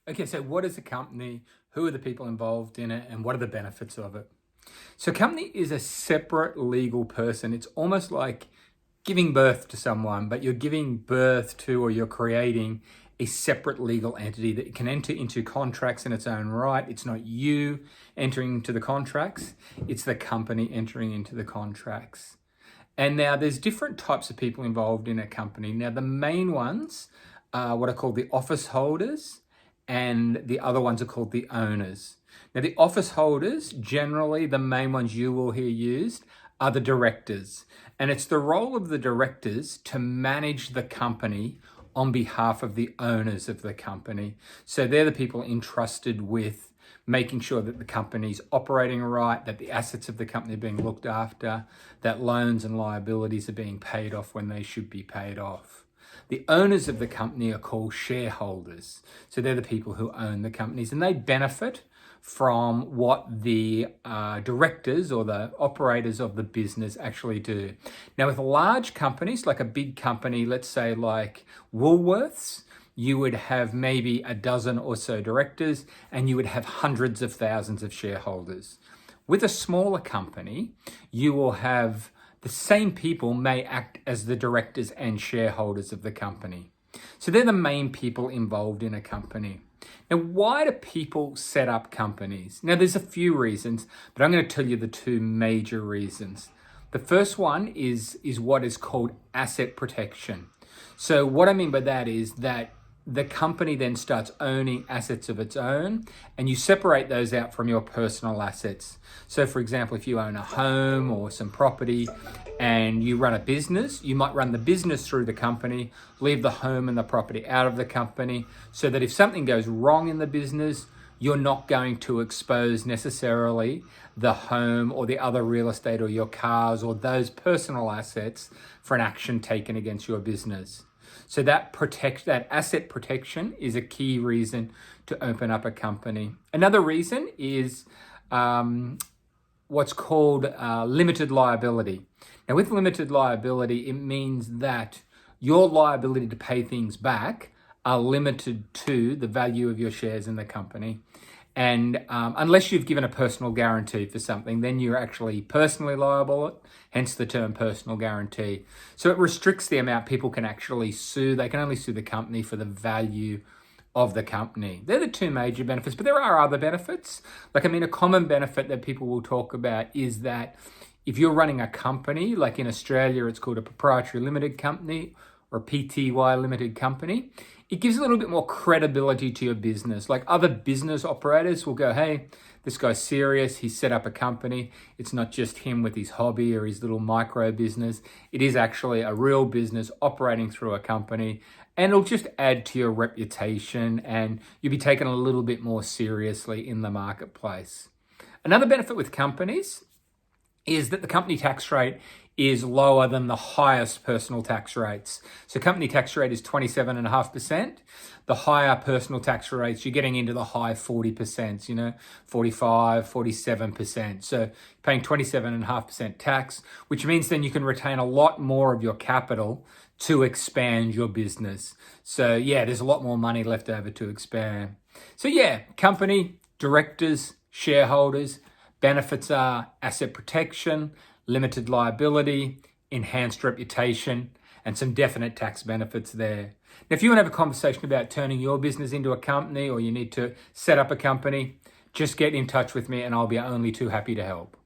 Okay, so what is a company? Who are the people involved in it? And what are the benefits of it? So, a company is a separate legal person. It's almost like giving birth to someone, but you're giving birth to or you're creating a separate legal entity that can enter into contracts in its own right. It's not you entering into the contracts, it's the company entering into the contracts. And now there's different types of people involved in a company. Now, the main ones are what are called the office holders, and the other ones are called the owners. Now, the office holders, generally the main ones you will hear used, are the directors. And it's the role of the directors to manage the company on behalf of the owners of the company. So they're the people entrusted with making sure that the company's operating right, that the assets of the company are being looked after, that loans and liabilities are being paid off when they should be paid off. The owners of the company are called shareholders. So they're the people who own the companies, and they benefit from what the directors or the operators of the business actually do. Now, with large companies, like a big company, let's say like Woolworths, you would have maybe a dozen or so directors, and you would have hundreds of thousands of shareholders. With a smaller company, you will have the same people may act as the directors and shareholders of the company. So they're the main people involved in a company. Now, why do people set up companies? Now, there's a few reasons, but I'm going to tell you the two major reasons. The first one is what is called asset protection. So what I mean by that is that the company then starts owning assets of its own, and you separate those out from your personal assets. So for example, if you own a home or some property and you run a business, you might run the business through the company, leave the home and the property out of the company, so that if something goes wrong in the business, you're not going to expose necessarily the home or the other real estate or your cars or those personal assets for an action taken against your business. So that asset protection is a key reason to open up a company. Another reason is what's called limited liability. Now, with limited liability, it means that your liability to pay things back are limited to the value of your shares in the company. And unless you've given a personal guarantee for something, then you're actually personally liable, hence the term personal guarantee. So it restricts the amount people can actually sue. They can only sue the company for the value of the company. They're the two major benefits, but there are other benefits. A common benefit that people will talk about is that if you're running a company, like in Australia, it's called a proprietary limited company or a PTY limited company, it gives a little bit more credibility to your business. Like other business operators will go, hey, this guy's serious. He's set up a company. It's not just him with his hobby or his little micro business. It is actually a real business operating through a company, and it'll just add to your reputation and you'll be taken a little bit more seriously in the marketplace. Another benefit with companies is that the company tax rate is lower than the highest personal tax rates. So company tax rate is 27.5%. The higher personal tax rates, you're getting into the high 40%, 45, 47%. So paying 27.5% tax, which means then you can retain a lot more of your capital to expand your business. So yeah, there's a lot more money left over to expand. So yeah, company, directors, shareholders, benefits are asset protection, limited liability, enhanced reputation, and some definite tax benefits there. Now, if you want to have a conversation about turning your business into a company or you need to set up a company, just get in touch with me and I'll be only too happy to help.